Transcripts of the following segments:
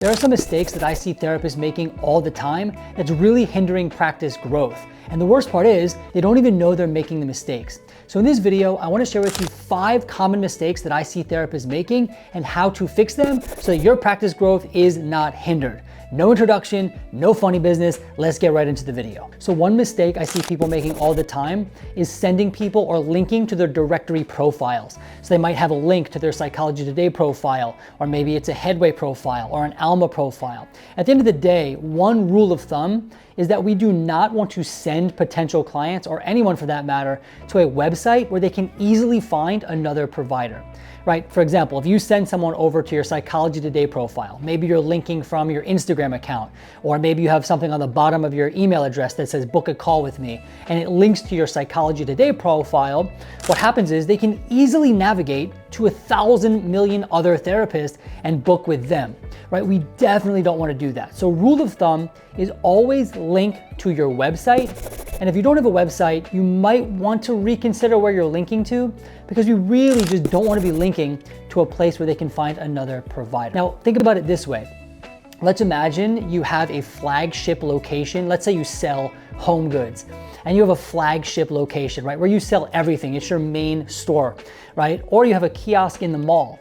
There are some mistakes that I see therapists making all the time that's really hindering practice growth. And the worst part is they don't even know they're making the mistakes. So in this video, I want to share with you 5 common mistakes that I see therapists making and how to fix them so that your practice growth is not hindered. No introduction, no funny business, let's get right into the video. So one mistake I see people making all the time is sending people or linking to their directory profiles. So they might have a link to their Psychology Today profile, or maybe it's a Headway profile or an Alma profile. At the end of the day, one rule of thumb is that we do not want to send potential clients, or anyone for that matter, to a website where they can easily find another provider. Right? For example, if you send someone over to your Psychology Today profile, maybe you're linking from your Instagram account, or maybe you have something on the bottom of your email address that says book a call with me, and it links to your Psychology Today profile, what happens is they can easily navigate to 1,000 million other therapists and book with them, right? We definitely don't want to do that. So rule of thumb is always link to your website. And if you don't have a website, you might want to reconsider where you're linking to, because you really just don't want to be linking to a place where they can find another provider. Now, think about it this way. Let's imagine you have a flagship location. Let's say you sell home goods and you have a flagship location, right? Where you sell everything. It's your main store, right? Or you have a kiosk in the mall.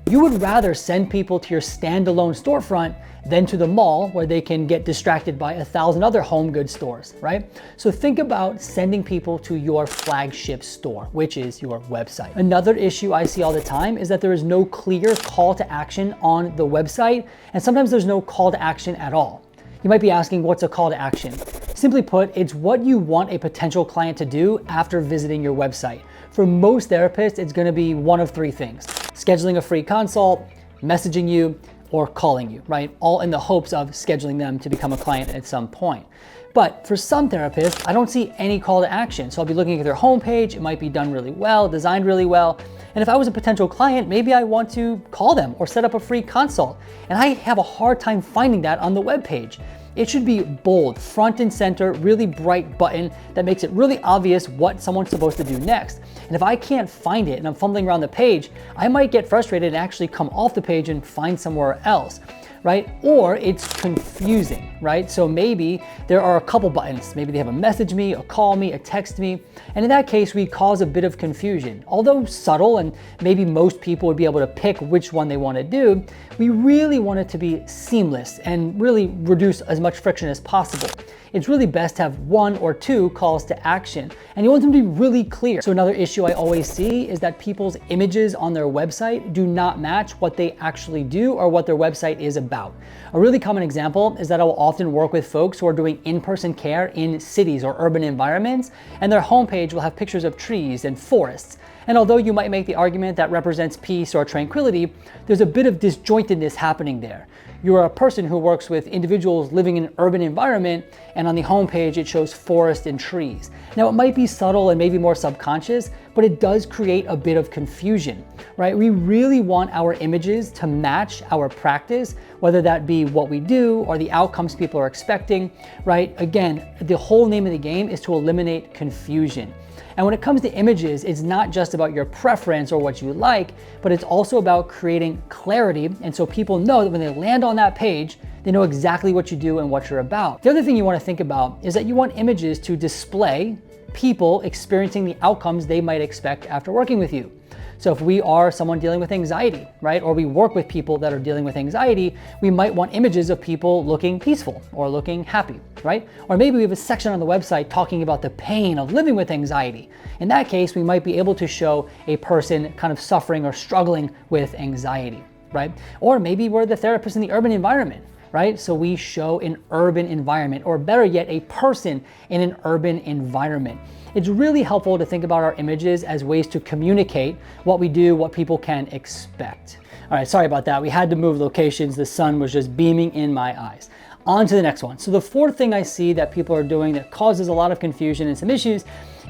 You would rather send people to your standalone storefront than to the mall where they can get distracted by 1,000 other home goods stores, right? So think about sending people to your flagship store, which is your website. Another issue I see all the time is that there is no clear call to action on the website, and sometimes there's no call to action at all. You might be asking, what's a call to action? Simply put, it's what you want a potential client to do after visiting your website. For most therapists, it's gonna be one of 3 things: scheduling a free consult, messaging you, or calling you, right? All in the hopes of scheduling them to become a client at some point. But for some therapists, I don't see any call to action. So I'll be looking at their homepage. It might be done really well, designed really well. And if I was a potential client, maybe I want to call them or set up a free consult. And I have a hard time finding that on the webpage. It should be bold, front and center, really bright button that makes it really obvious what someone's supposed to do next. And if I can't find it and I'm fumbling around the page, I might get frustrated and actually come off the page and find somewhere else, right? Or it's confusing, right? So maybe there are a couple buttons. Maybe they have a message me, a call me, a text me. And in that case, we cause a bit of confusion. Although subtle, and maybe most people would be able to pick which one they want to do, we really want it to be seamless and really reduce as much friction as possible. It's really best to have 1 or 2 calls to action, and you want them to be really clear. So another issue I always see is that people's images on their website do not match what they actually do or what their website is about. A really common example is that I will often work with folks who are doing in-person care in cities or urban environments, and their homepage will have pictures of trees and forests. And although you might make the argument that represents peace or tranquility, there's a bit of disjointedness happening there. You're a person who works with individuals living in an urban environment, and on the homepage it shows forest and trees. Now it might be subtle and maybe more subconscious, but it does create a bit of confusion, right? We really want our images to match our practice, whether that be what we do or the outcomes people are expecting, right? Again, the whole name of the game is to eliminate confusion. And when it comes to images, it's not just about your preference or what you like, but it's also about creating clarity. And so people know that when they land on that page, they know exactly what you do and what you're about. The other thing you want to think about is that you want images to display people experiencing the outcomes they might expect after working with you. So if we are someone dealing with anxiety, right, or we work with people that are dealing with anxiety, we might want images of people looking peaceful or looking happy, right? Or maybe we have a section on the website talking about the pain of living with anxiety. In that case, we might be able to show a person kind of suffering or struggling with anxiety, right? Or maybe we're the therapist in the urban environment, right? So we show an urban environment, or better yet, a person in an urban environment. It's really helpful to think about our images as ways to communicate what we do, what people can expect. All right, sorry about that. We had to move locations. The sun was just beaming in my eyes. On to the next one. So the 4th thing I see that people are doing that causes a lot of confusion and some issues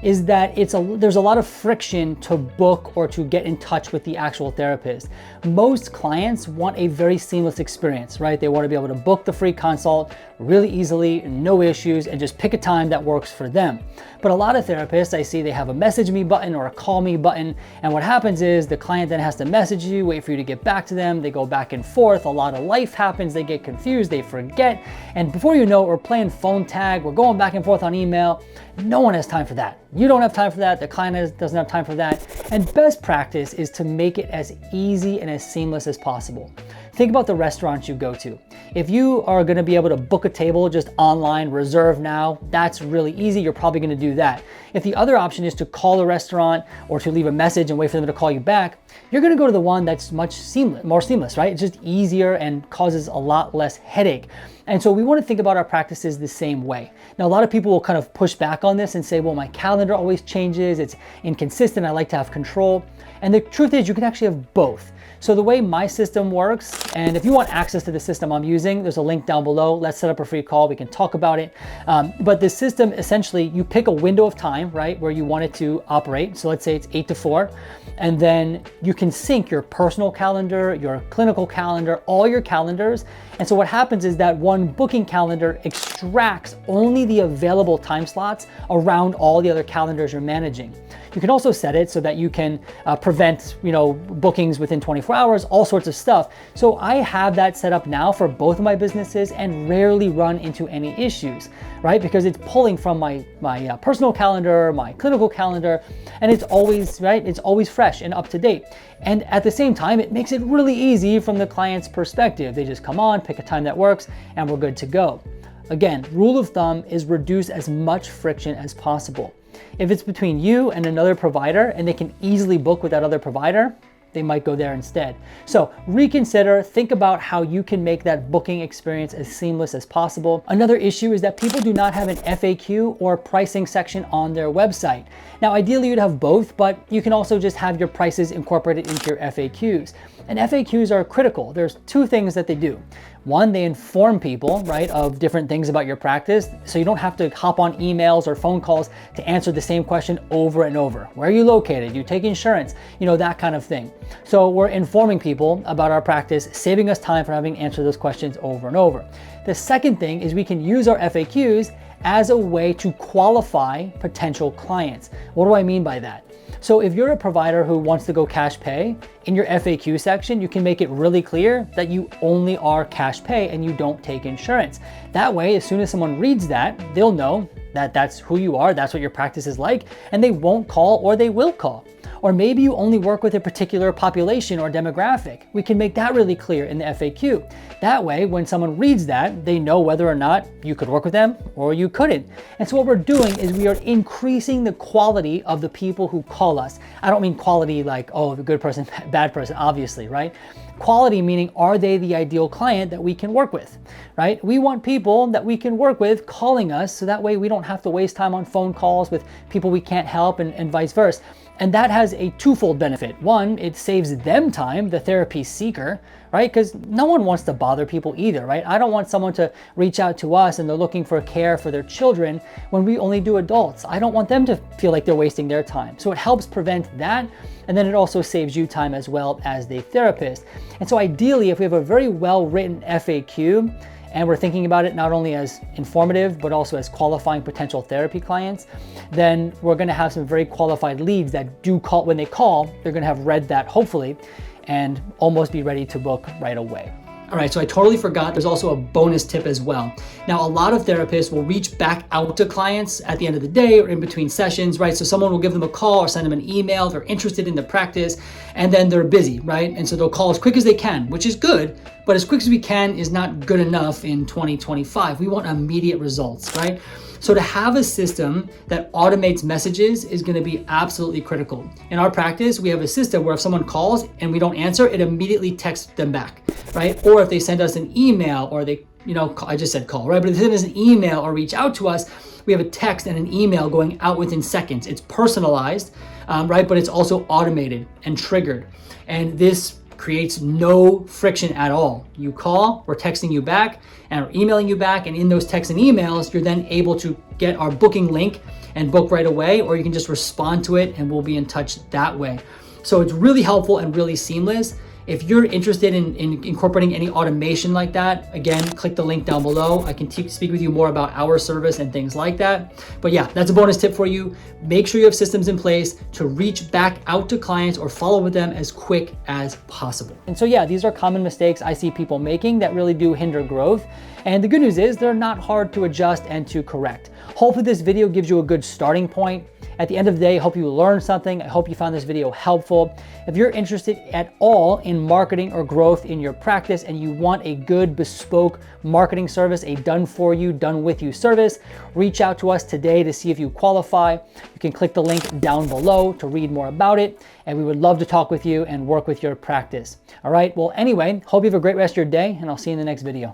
is that there's a lot of friction to book or to get in touch with the actual therapist. Most clients want a very seamless experience, right? They want to be able to book the free consult really easily, no issues, and just pick a time that works for them. But a lot of therapists, I see they have a message me button or a call me button. And what happens is the client then has to message you, wait for you to get back to them. They go back and forth. A lot of life happens. They get confused. They forget. And before you know it, we're playing phone tag. We're going back and forth on email. No one has time for that. You don't have time for that. The client doesn't have time for that. And best practice is to make it as easy and as seamless as possible. Think about the restaurants you go to. If you are going to be able to book a table just online, reserve now, that's really easy. You're probably going to do that. If the other option is to call the restaurant or to leave a message and wait for them to call you back, you're going to go to the one that's more seamless, right? It's just easier and causes a lot less headache. And so we want to think about our practices the same way. Now, a lot of people will kind of push back on this and say, well, my calendar always changes. It's inconsistent. I like to have control. And the truth is you can actually have both. So the way my system works, and if you want access to the system I'm using, there's a link down below. Let's set up a free call. We can talk about it. But the system, essentially, you pick a window of time, right, where you want it to operate. So let's say it's 8 to 4. And then you can sync your personal calendar, your clinical calendar, all your calendars. And so what happens is that one booking calendar extracts only the available time slots around all the other calendars you're managing. You can also set it so that you can prevent, bookings within 24 hours, all sorts of stuff. So I have that set up now for both of my businesses and rarely run into any issues, right? Because it's pulling from my personal calendar, my clinical calendar, and it's always, right? It's always fresh and up to date. And at the same time, it makes it really easy from the client's perspective. They just come on, pick a time that works, and we're good to go. Again, rule of thumb is reduce as much friction as possible. If it's between you and another provider and they can easily book with that other provider, they might go there instead. So reconsider, think about how you can make that booking experience as seamless as possible. Another issue is that people do not have an FAQ or pricing section on their website. Now, ideally you'd have both, but you can also just have your prices incorporated into your FAQs. And FAQs are critical. There's two things that they do. One, they inform people, right, of different things about your practice. So you don't have to hop on emails or phone calls to answer the same question over and over. Where are you located? You take insurance, that kind of thing. So we're informing people about our practice, saving us time for having to answer those questions over and over. The second thing is we can use our FAQs as a way to qualify potential clients. What do I mean by that? So if you're a provider who wants to go cash pay, in your FAQ section, you can make it really clear that you only are cash pay and you don't take insurance. That way, as soon as someone reads that, they'll know that that's who you are, that's what your practice is like, and they won't call or they will call. Or maybe you only work with a particular population or demographic. We can make that really clear in the FAQ. That way, when someone reads that, they know whether or not you could work with them or you couldn't. And so what we're doing is we are increasing the quality of the people who call us. I don't mean quality like, oh, the good person, bad person, obviously, right? Quality meaning, are they the ideal client that we can work with, right? We want people that we can work with calling us, so that way we don't have to waste time on phone calls with people we can't help and vice versa. And that has a twofold benefit. One, it saves them time, the therapy seeker, right? Because no one wants to bother people either, right? I don't want someone to reach out to us and they're looking for care for their children when we only do adults. I don't want them to feel like they're wasting their time. So it helps prevent that. And then it also saves you time as well as the therapist. And so ideally, if we have a very well-written FAQ, and we're thinking about it not only as informative, but also as qualifying potential therapy clients, then we're gonna have some very qualified leads that do call. When they call, they're gonna have read that, hopefully, and almost be ready to book right away. All right, so I totally forgot, there's also a bonus tip as well. Now, a lot of therapists will reach back out to clients at the end of the day or in between sessions, right? So someone will give them a call or send them an email, they're interested in the practice, and then they're busy, right? And so they'll call as quick as they can, which is good, but as quick as we can is not good enough in 2025. We want immediate results, right? So to have a system that automates messages is going to be absolutely critical. In our practice, we have a system where if someone calls and we don't answer, it immediately texts them back, right? Or if they send us an email or they, I just said call, right? But if they send us an email or reach out to us, we have a text and an email going out within seconds. It's personalized, right? But it's also automated and triggered. And this creates no friction at all. You call, we're texting you back and we're emailing you back, and in those texts and emails, you're then able to get our booking link and book right away, or you can just respond to it and we'll be in touch that way. So it's really helpful and really seamless. If you're interested in incorporating any automation like that, again, click the link down below. I can speak with you more about our service and things like that. But yeah, that's a bonus tip for you. Make sure you have systems in place to reach back out to clients or follow with them as quick as possible. And so yeah, these are common mistakes I see people making that really do hinder growth. And the good news is they're not hard to adjust and to correct. Hopefully this video gives you a good starting point. At the end of the day, I hope you learned something. I hope you found this video helpful. If you're interested at all in marketing or growth in your practice and you want a good bespoke marketing service, a done for you, done with you service, reach out to us today to see if you qualify. You can click the link down below to read more about it, and we would love to talk with you and work with your practice. All right, well, anyway, hope you have a great rest of your day, and I'll see you in the next video.